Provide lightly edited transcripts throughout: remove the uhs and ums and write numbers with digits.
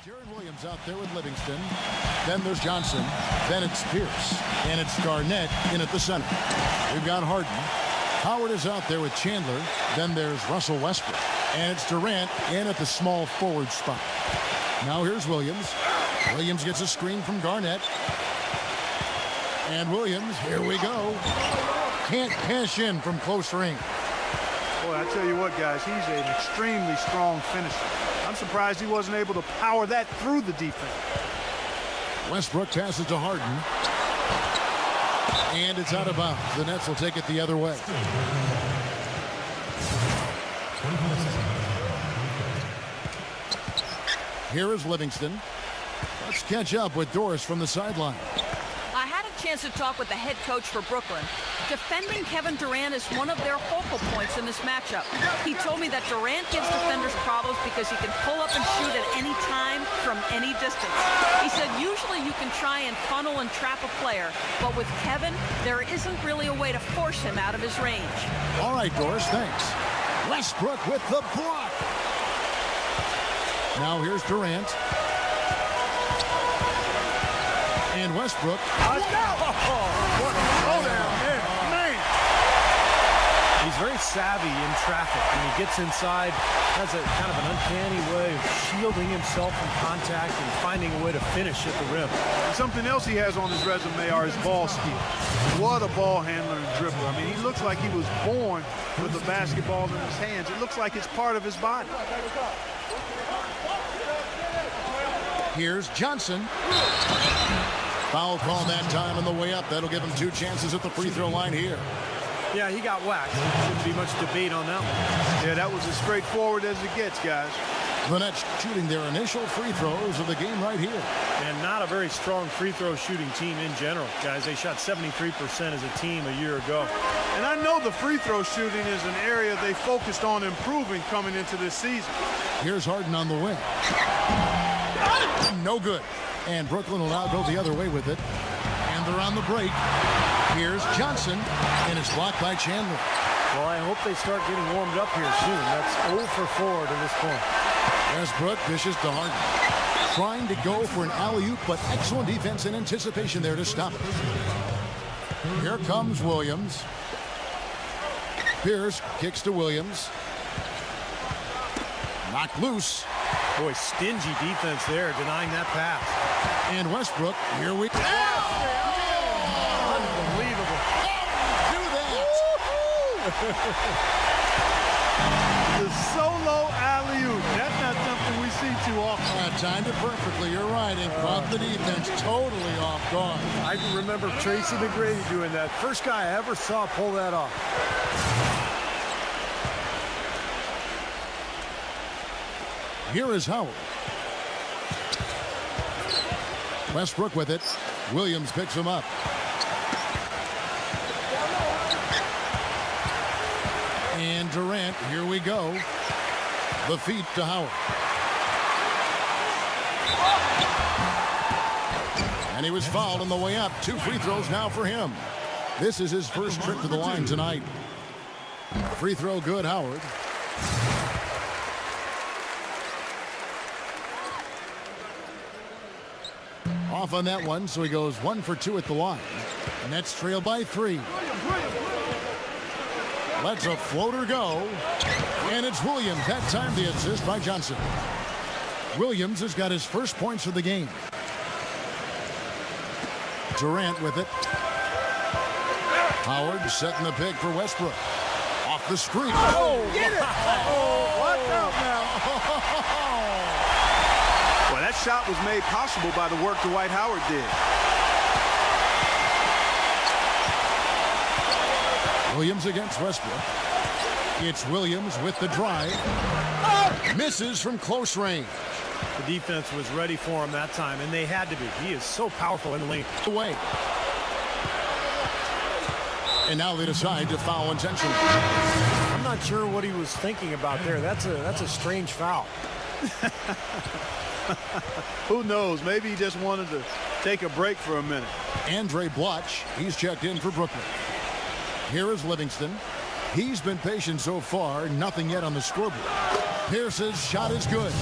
Jaron Williams out there with Livingston. Then there's Johnson. Then it's Pierce. And it's Garnett in at the center. We've got Harden. Howard is out there with Chandler. Then there's Russell Westbrook. And it's Durant in at the small forward spot. Now here's Williams. Williams gets a screen from Garnett. And Williams, here we go. Can't cash in from close range. Boy, I tell you what, guys, he's an extremely strong finisher. I'm surprised he wasn't able to power that through the defense. Westbrook passes to Harden. And it's out of bounds. The Nets will take it the other way. Here is Livingston. Let's catch up with Doris from the sideline. I had a chance to talk with the head coach for Brooklyn. Defending Kevin Durant is one of their focal points in this matchup. He told me that Durant gives defenders problems because he can pull up and shoot at any time from any distance. He said usually you can try and funnel and trap a player, but with Kevin, there isn't really a way to force him out of his range. All right, Doris, thanks. Westbrook with the block. Now here's Durant. And Westbrook. Let's go! What a throwdown there, man! He's very savvy in traffic. When he gets inside, has a kind of an uncanny way of shielding himself from contact and finding a way to finish at the rim. And something else he has on his resume are his ball skills. What a ball handler and dribbler. I mean, he looks like he was born with a basketball in his hands. It looks like it's part of his body. Here's Johnson. Foul call that time on the way up. That'll give him 2 chances at the free throw line here. Yeah, he got whacked. Shouldn't be much debate on that one. Yeah, that was as straightforward as it gets, guys. The Nets shooting their initial free throws of the game right here. And not a very strong free throw shooting team in general. Guys, they shot 73% as a team a year ago. And I know the free throw shooting is an area they focused on improving coming into this season. Here's Harden on the wing. No good. And Brooklyn will now go the other way with it. And they're on the break. Here's Johnson. And it's blocked by Chandler. Well, I hope they start getting warmed up here soon. That's 0 for 4 to this point. Westbrook dishes to Harden. Trying to go for an alley-oop, but excellent defense and anticipation there to stop it. Here comes Williams. Pierce kicks to Williams. Knocked loose. Boy, stingy defense there, denying that pass. And Westbrook, here we go. Unbelievable. Do that. The solo alley-oop. That's not something we see too often. Timed it perfectly. You're right. And caught the defense totally off guard. I can remember Tracy McGrady doing that. First guy I ever saw pull that off. Here is Howard. Westbrook with it. Williams picks him up. And Durant, here we go. The feet to Howard. And he was fouled on the way up. 2 free throws now for him. This is his first trip to the line tonight. Free throw good, Howard. Off on that one, so he goes 1 for 2 at the line. Nets trail by 3. Lets a floater go. And it's Williams. That time the assist by Johnson. Williams has got his first points of the game. Durant with it. Howard setting the pick for Westbrook. Off the screen. Oh, get it! Oh, watch out now. Well, that shot was made possible by the work Dwight Howard did. Williams against Westbrook. It's Williams with the drive. Misses from close range. The defense was ready for him that time, and they had to be. He is so powerful in the lane. Away. And now they decide to foul intentionally. I'm not sure what he was thinking about there. That's a strange foul. Who knows? Maybe he just wanted to take a break for a minute. Andre Bloch, he's checked in for Brooklyn. Here is Livingston. He's been patient so far, nothing yet on the scoreboard. Pierce's shot is good.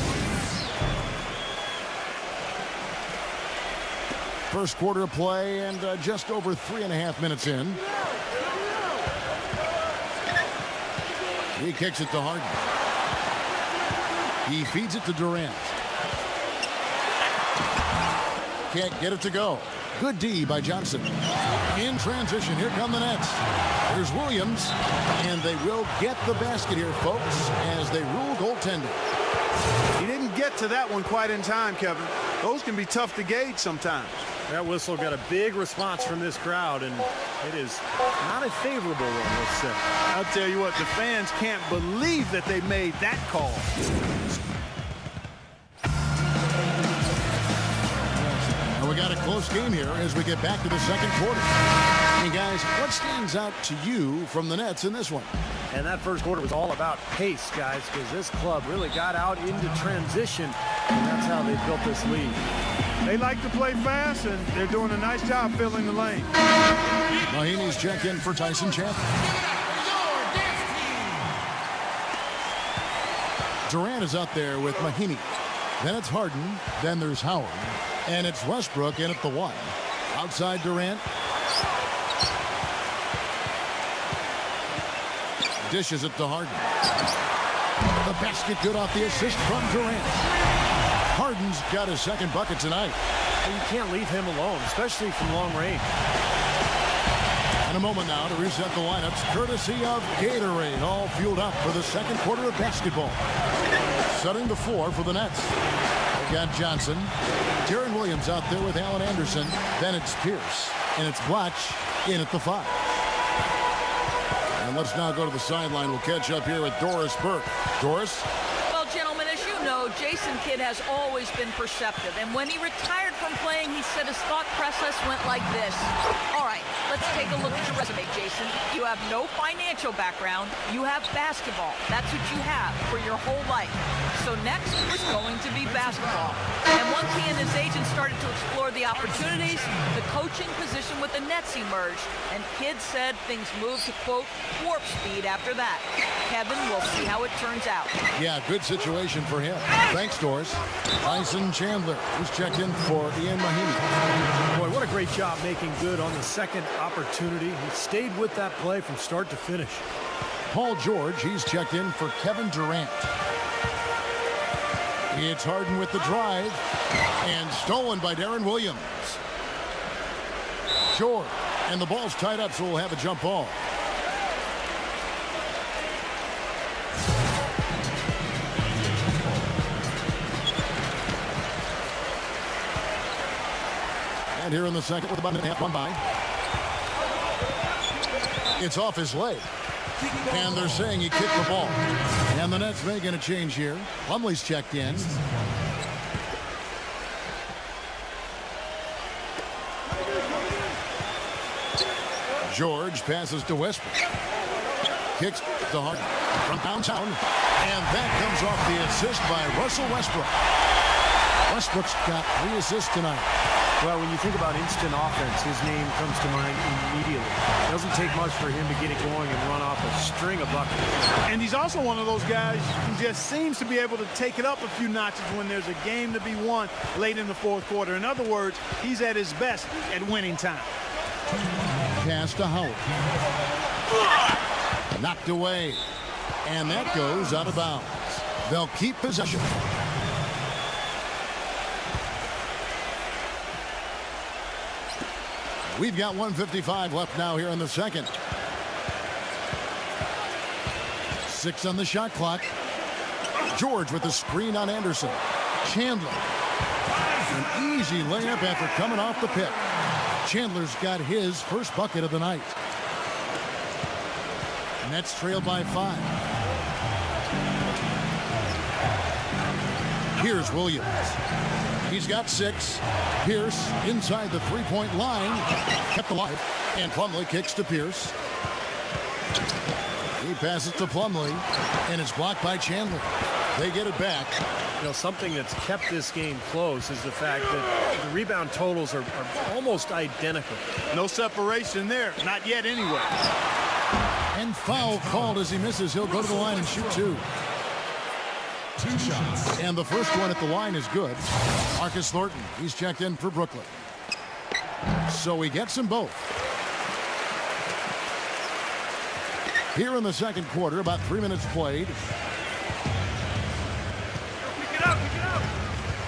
First quarter of play and just over 3.5 minutes in. He kicks it to Harden. He feeds it to Durant. Can't get it to go. Good D by Johnson. In transition, here come the Nets. Here's Williams, and they will get the basket here, folks, as they rule goaltending. He didn't get to that one quite in time, Kevin. Those can be tough to gauge sometimes. That whistle got a big response from this crowd, and it is not a favorable one, let's say. I'll tell you what, the fans can't believe that they made that call. And we got a close game here as we get back to the second quarter. Hey, guys, what stands out to you from the Nets in this one? And that first quarter was all about pace, guys, because this club really got out into transition, and that's how they built this lead. They like to play fast, and they're doing a nice job filling the lane. Mahinmi's check in for Tyson Chandler. Durant is out there with Mahinmi. Then it's Harden. Then there's Howard. And it's Westbrook in at the 1. Outside Durant. Dishes it to Harden. The basket good off the assist from Durant. Harden's got his second bucket tonight. And you can't leave him alone, especially from long range. In a moment now to reset the lineups, courtesy of Gatorade, all fueled up for the second quarter of basketball. Setting the floor for the Nets. They've got Johnson. Deron Williams out there with Allen Anderson. Then it's Pierce. And it's Blatch in at the 5. And let's now go to the sideline. We'll catch up here with Doris Burke. Doris? Well, gentlemen, as you know, Jason Kidd has always been perceptive. And when he retired from playing, he said his thought process went like this. All right, let's take a look at your resume, Jason. You have no financial background. You have basketball. That's what you have for your whole life. So next was going to be basketball. And once he and his agent started to explore the opportunities, the coaching position with the Nets emerged. And Kidd said things moved to, quote, warp speed after that. Kevin, we'll see how it turns out. Yeah, good situation for him. Thanks, Doris. Tyson Chandler, who's checked in for Ian Mahinmi. Boy, what a great job making good on the second opportunity. He stayed with that play from start to finish. Paul George, he's checked in for Kevin Durant. It's Harden with the drive, and stolen by Deron Williams. George, and the ball's tied up, so we'll have a jump ball. And here in the second with about a minute and a half gone by. It's off his leg. And they're saying he kicked the ball. And the Nets making a change here. Plumlee's checked in. George passes to Westbrook. Kicks to Harden from downtown. And that comes off the assist by Russell Westbrook. Westbrook's got 3 assists tonight. Well, when you think about instant offense, his name comes to mind immediately. It doesn't take much for him to get it going and run off a string of buckets. And he's also one of those guys who just seems to be able to take it up a few notches when there's a game to be won late in the fourth quarter. In other words, he's at his best at winning time. Pass to Howard. Knocked away. And that goes out of bounds. They'll keep possession. We've got 1:55 left now here in the second. 6 on the shot clock. George with the screen on Anderson. Chandler. An easy layup after coming off the pick. Chandler's got his first bucket of the night. Nets trailed by 5. Here's Williams. He's got 6. Pierce inside the three-point line. Kept alive. And Plumlee kicks to Pierce. He passes to Plumlee. And it's blocked by Chandler. They get it back. You know, something that's kept this game close is the fact that the rebound totals are almost identical. No separation there. Not yet anyway. And foul called as he misses. He'll go to the line and shoot 2. 2 shots. And the first one at the line is good. Marcus Thornton, he's checked in for Brooklyn. So he gets them both. Here in the second quarter, about 3 minutes played.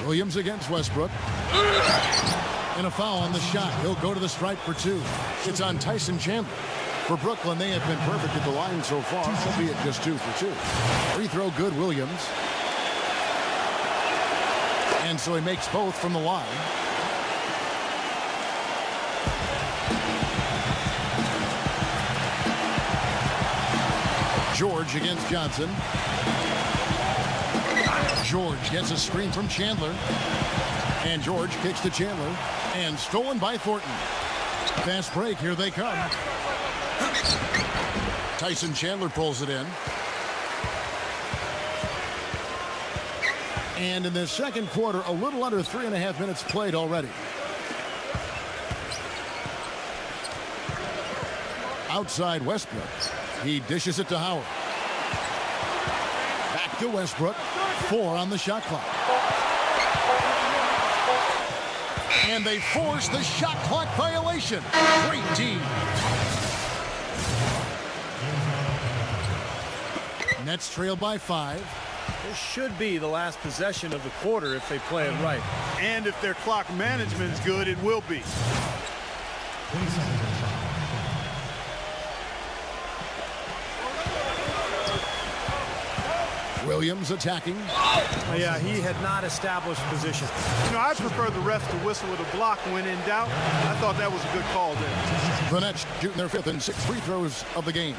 Williams against Westbrook. And a foul on the shot. He'll go to the stripe for 2. It's on Tyson Chandler. For Brooklyn, they have been perfect at the line so far, albeit just 2 for 2. Free throw good, Williams. And so he makes both from the line. George against Johnson. George gets a screen from Chandler. And George kicks to Chandler. And stolen by Thornton. Fast break, here they come. Tyson Chandler pulls it in. And in the second quarter, a little under 3.5 minutes played already. Outside Westbrook. He dishes it to Howard. Back to Westbrook. 4 on the shot clock. And they force the shot clock violation. Great team. Nets trail by 5. This should be the last possession of the quarter if they play it right. And if their clock management's good, it will be. Williams attacking. Yeah, he had not established position. You know, I prefer the refs to whistle with a block when in doubt. I thought that was a good call there. The Nets shooting their 5th and 6th free throws of the game.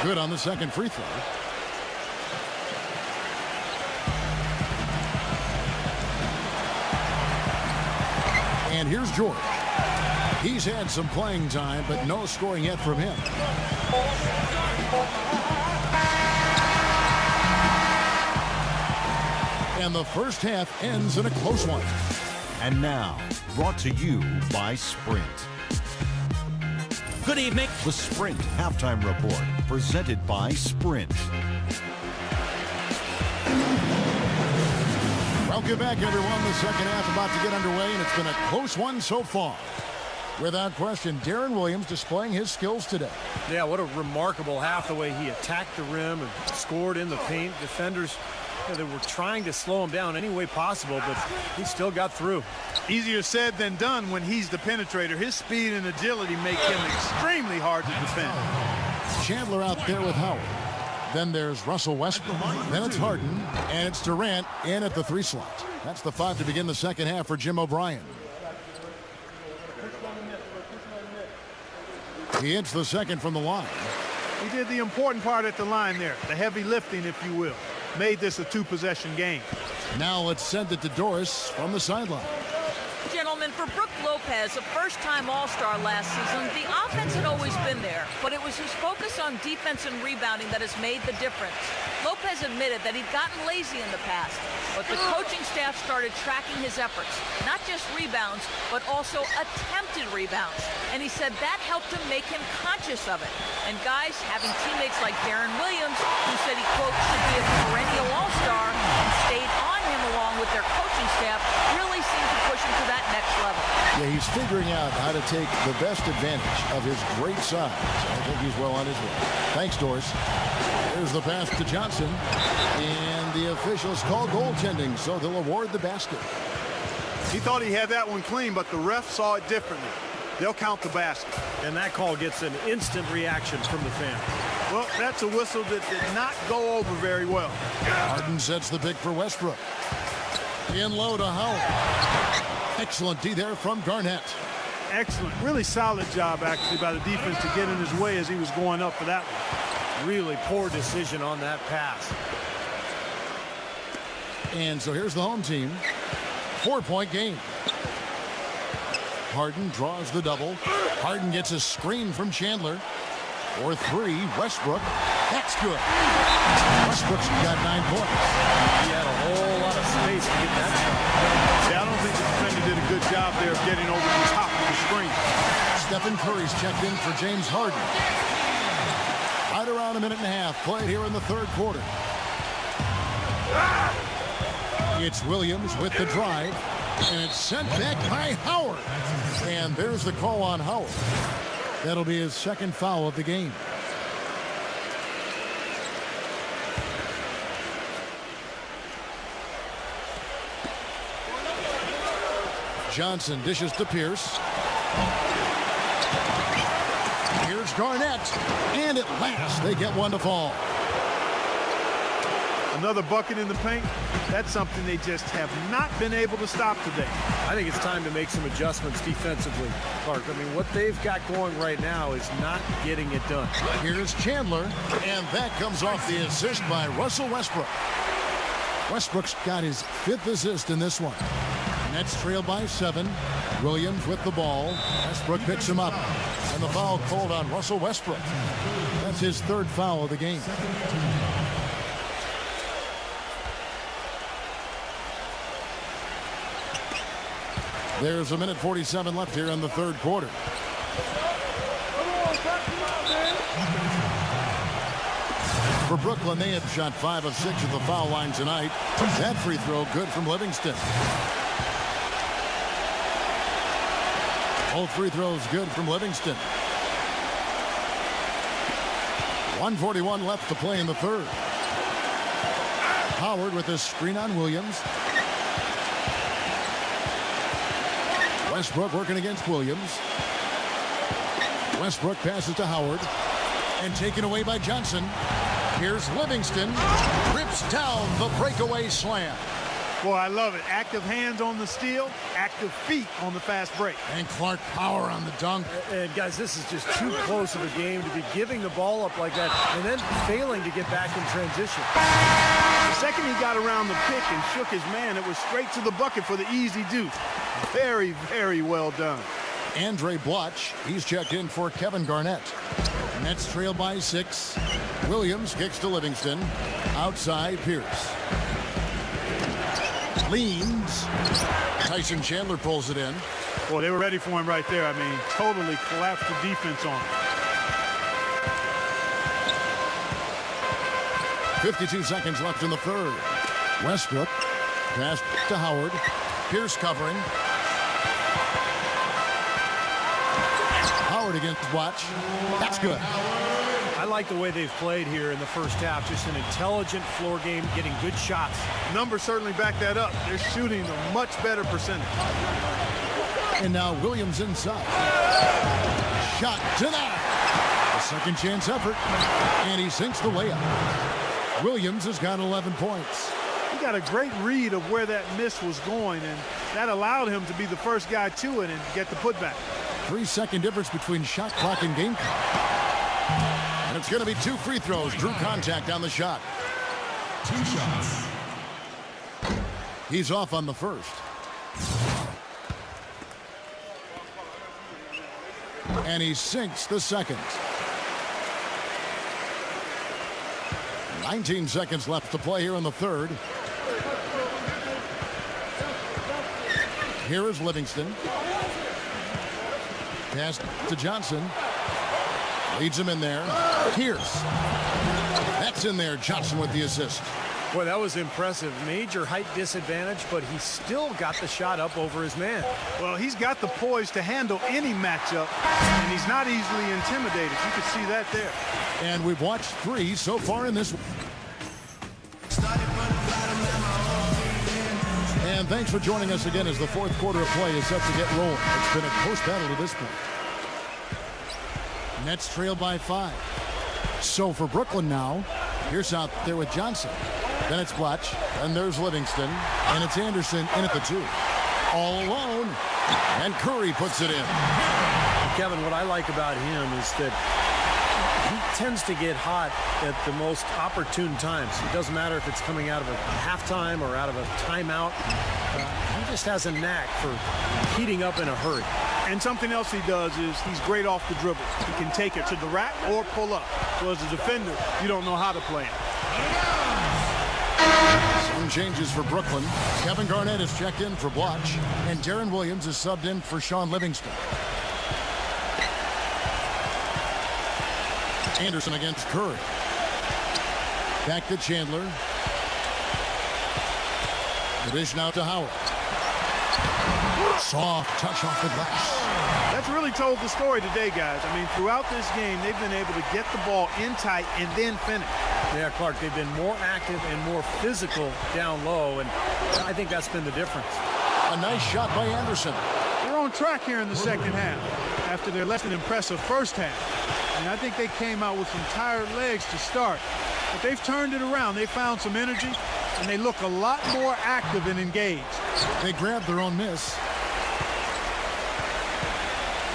Good on the second free throw. And here's George. He's had some playing time, but no scoring yet from him. And the first half ends in a close one. And now, brought to you by Sprint. Good evening. The Sprint Halftime Report, presented by Sprint. Welcome back, everyone. The second half about to get underway, and it's been a close one so far. Without question, Deron Williams displaying his skills today. Yeah, what a remarkable half, the way he attacked the rim and scored in the paint. Defenders, they were trying to slow him down any way possible, but he still got through. Easier said than done when he's the penetrator. His speed and agility make him extremely hard to defend. Chandler out there with Howard. Then there's Russell Westbrook. Then it's Harden. And it's Durant in at the 3 slot. That's the 5 to begin the second half for Jim O'Brien. He hits the second from the line. He did the important part at the line there. The heavy lifting, if you will. Made this a 2-possession game. Now let's send it to Doris from the sideline. Gentlemen, for Brook Lopez, a first-time All-Star last season, the offense had always been there, but it was his focus on defense and rebounding that has made the difference. Lopez admitted that he'd gotten lazy in the past, but the coaching staff started tracking his efforts, not just rebounds, but also attempted rebounds. And he said that helped him make him conscious of it. And guys, having teammates like Deron Williams, who said he, quote, should be a perennial All-Star, and stayed on him along with their coaching staff, really seemed to push him to that next level. Yeah, he's figuring out how to take the best advantage of his great size. I think he's well on his way. Thanks, Doris. There's the pass to Johnson. And the officials call goaltending, so they'll award the basket. He thought he had that one clean, but the ref saw it differently. They'll count the basket. And that call gets an instant reaction from the fans. Well, that's a whistle that did not go over very well. Harden sets the pick for Westbrook. In low to Howard. Excellent D there from Garnett. Excellent. Really solid job, actually, by the defense to get in his way as he was going up for that one. Really poor decision on that pass. And so here's the home team. 4-point game. Harden draws the double. Harden gets a screen from Chandler. For 3, Westbrook. That's good. Westbrook's got 9 points. He had a whole lot of space to get that shot. Yeah, I don't think the defender did a good job there of getting over the top of the screen. Stephen Curry's checked in for James Harden. Right around a minute and a half played here in the third quarter. It's Williams with the drive. And it's sent back by Howard. And there's the call on Howard. That'll be his second foul of the game. Johnson dishes to Pierce. Here's Garnett. And at last, they get one to fall. Another bucket in the paint. That's something they just have not been able to stop today. I think it's time to make some adjustments defensively, Clark. I mean, what they've got going right now is not getting it done. Here's Chandler, and that comes off the assist by Russell Westbrook. Westbrook's got his 5th assist in this one. Nets trail by 7. Williams with the ball. Westbrook picks him up. And the foul called on Russell Westbrook. That's his 3rd foul of the game. There's 1:47 left here in the 3rd quarter. For Brooklyn, they have shot 5 of 6 at the foul line tonight. That free throw good from Livingston. Both free throws good from Livingston. 1:41 left to play in the 3rd. Howard with a screen on Williams. Westbrook working against Williams. Westbrook passes to Howard. And taken away by Johnson. Here's Livingston. Rips down the breakaway slam. Boy, I love it. Active hands on the steal, active feet on the fast break. And Clark power on the dunk. And guys, this is just too close of a game to be giving the ball up like that and then failing to get back in transition. The second he got around the pick and shook his man, it was straight to the bucket for the easy deuce. Very, very well done. Andre Bloch, he's checked in for Kevin Garnett. Nets trail by 6. Williams kicks to Livingston. Outside Pierce. Leans. Tyson Chandler pulls it in. Well, they were ready for him right there. I mean, totally collapsed the defense on him. 52 seconds left in the 3rd. Westbrook. Pass to Howard. Pierce covering. Howard against Bloch. That's good. I like the way they've played here in the first half. Just an intelligent floor game, getting good shots. Numbers certainly back that up. They're shooting a much better percentage. And now Williams inside. Shot to that. A second chance effort. And he sinks the layup. Williams has got 11 points. He got a great read of where that miss was going, and that allowed him to be the first guy to it and get the putback. 3-second difference between shot clock and game clock. And it's going to be 2 free throws. Drew contact on the shot. 2 shots. He's off on the first. And he sinks the second. 19 seconds left to play here in the 3rd. Here is Livingston. Pass to Johnson. Leads him in there. Pierce. That's in there. Johnson with the assist. Boy, that was impressive. Major height disadvantage, but he still got the shot up over his man. Well, he's got the poise to handle any matchup, and he's not easily intimidated. You can see that there. And we've watched 3 so far in this. And thanks for joining us again as the 4th quarter of play is set to get rolling. It's been a close battle to this point. Nets trail by 5. So for Brooklyn now, Pierce out there with Johnson. Then it's Bloch, and there's Livingston, and it's Anderson in at the 2. All alone, and Curry puts it in. Kevin, what I like about him is that he tends to get hot at the most opportune times. It doesn't matter if it's coming out of a halftime or out of a timeout. He just has a knack for heating up in a hurry. And something else he does is he's great off the dribble. He can take it to the rack or pull up. So as a defender, you don't know how to play him. Some changes for Brooklyn. Kevin Garnett is checked in for Bloch, and Darren Williams is subbed in for Sean Livingston. Anderson against Curry. Back to Chandler. The dish now to Howard. Soft touch off the glass. That's really told the story today, guys. I mean, throughout this game, they've been able to get the ball in tight and then finish. Yeah, Clark, they've been more active and more physical down low, and I think that's been the difference. A nice shot by Anderson. They're on track here in the second half after their less than impressive first half. And I think they came out with some tired legs to start. But they've turned it around. They found some energy, and they look a lot more active and engaged. They grabbed their own miss.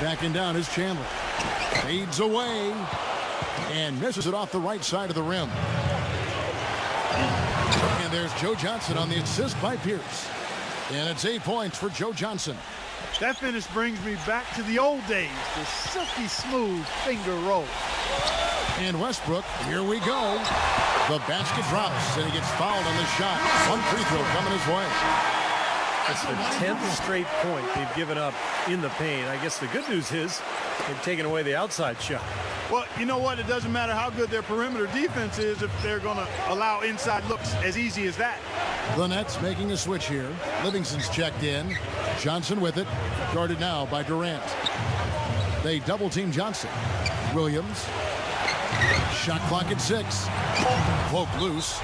Backing down is Chandler. Fades away and misses it off the right side of the rim. And there's Joe Johnson on the assist by Pierce. And it's 8 points for Joe Johnson. That finish brings me back to the old days, the silky smooth finger roll. And Westbrook, here we go. The basket drops, and he gets fouled on the shot. One free throw coming his way. It's the 10th straight point they've given up in the paint. I guess the good news is they've taken away the outside shot. Well, you know what? It doesn't matter how good their perimeter defense is if they're going to allow inside looks as easy as that. The Nets making a switch here. Livingston's checked in. Johnson with it. Guarded now by Durant. They double team Johnson. Williams. Shot clock at 6. Poke loose.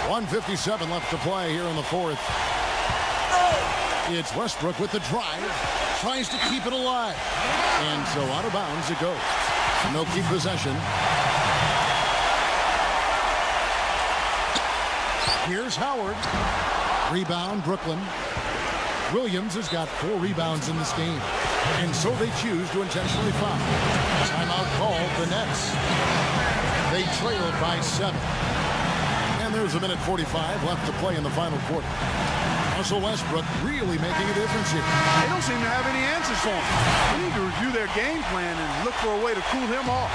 .157 left to play here in the fourth. It's Westbrook with the drive. Tries to keep it alive. And so out of bounds it goes. No keep possession. Here's Howard. Rebound, Brooklyn. Williams has got 4 rebounds in this game. And so they choose to intentionally foul. Timeout called the Nets. They trail by 7. And there's a minute 45 left to play in the final quarter. Russell Westbrook really making a difference here. They don't seem to have any answers for him. They need to review their game plan and look for a way to cool him off.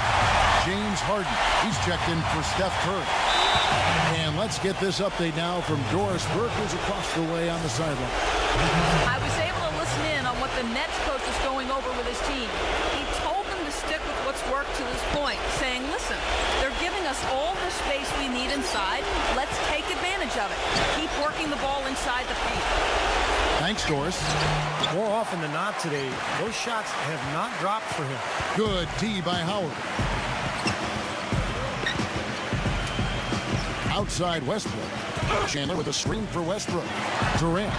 James Harden, he's checked in for Steph Curry. And let's get this update now from Doris Burke, who's across the way on the sideline. I was able to listen in on what the Nets coach is going over with his team. He told them to stick with what's worked to this point, saying, listen, they're giving us all the space we need inside. Let's take advantage of it. Keep working the ball inside the paint. Thanks, Doris. More often than not today, those shots have not dropped for him. Good D by Howard. Outside Westbrook. Chandler with a screen for Westbrook. Durant.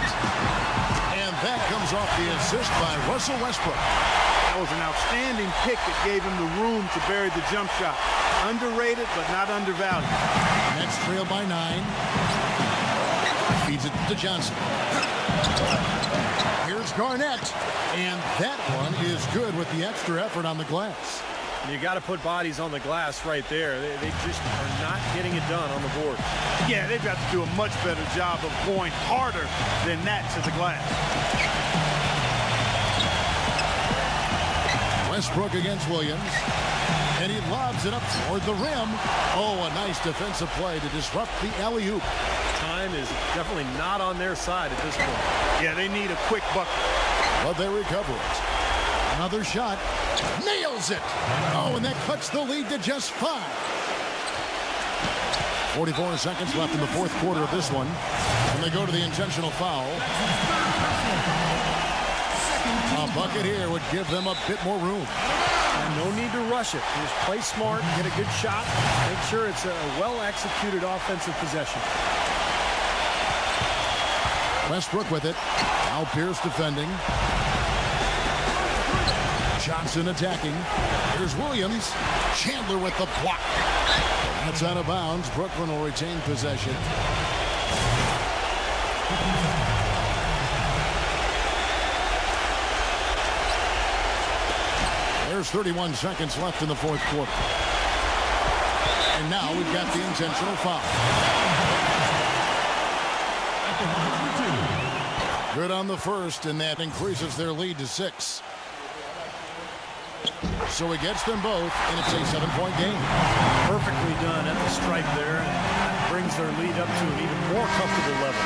And that comes off the assist by Russell Westbrook. That was an outstanding pick that gave him the room to bury the jump shot. Underrated, but not undervalued. Nets trail by 9. Feeds it to Johnson. Here's Garnett. And that one is good with the extra effort on the glass. You got to put bodies on the glass right there. They just are not getting it done on the board. Yeah, they've got to do a much better job of going harder than that to the glass. Westbrook against Williams. And he lobs it up toward the rim. Oh, a nice defensive play to disrupt the alley-oop. Time is definitely not on their side at this point. Yeah, they need a quick bucket. But they recover it. Another shot. Nails it. Oh, and that cuts the lead to just 5. 44 seconds left in the fourth quarter of this one. And they go to the intentional foul. A bucket here would give them a bit more room. And no need to rush it. Just play smart, get a good shot, make sure it's a well-executed offensive possession. Westbrook with it. Now Pierce defending. Johnson attacking. Here's Williams. Chandler with the block. That's out of bounds. Brooklyn will retain possession. There's 31 seconds left in the fourth quarter. And now we've got the intentional foul. Good on the first, and that increases their lead to 6. So he gets them both, and it's a 7-point game. Perfectly done at the stripe there, and that brings their lead up to an even more comfortable level.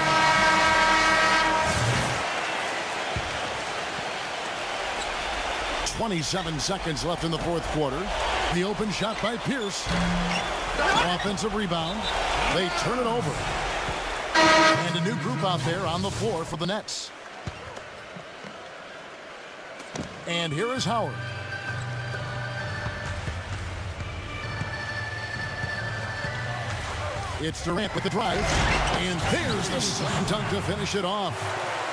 27 seconds left in the fourth quarter. The open shot by Pierce. Offensive rebound. They turn it over. And a new group out there on the floor for the Nets. And here is Howard. It's Durant with the drive. And there's the slam dunk to finish it off.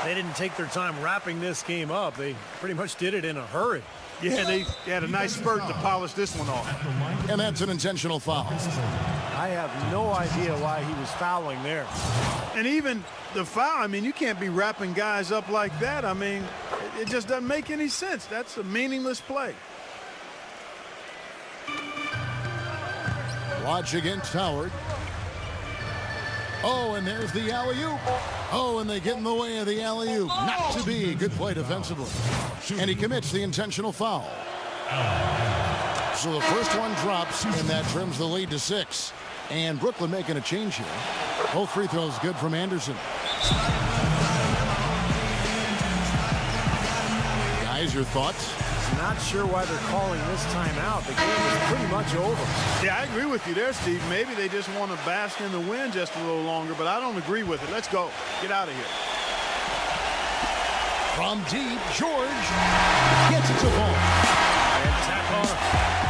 They didn't take their time wrapping this game up. They pretty much did it in a hurry. Yeah, they had a nice spurt to polish this one off. And that's an intentional foul. I have no idea why he was fouling there. And even the foul, I mean, you can't be wrapping guys up like that. I mean, it just doesn't make any sense. That's a meaningless play. Watch against Howard. Oh, and there's the alley-oop. Oh, and they get in the way of the alley-oop. Not to be. Good play defensively. And he commits the intentional foul. So the first one drops, and that trims the lead to 6. And Brooklyn making a change here. Both free throws good from Anderson. Guys, your thoughts? Not sure why they're calling this timeout. The game is pretty much over. Yeah, I agree with you there, Steve. Maybe they just want to bask in the wind just a little longer, but I don't agree with it. Let's go. Get out of here. From deep, George gets it to ball. And tap on.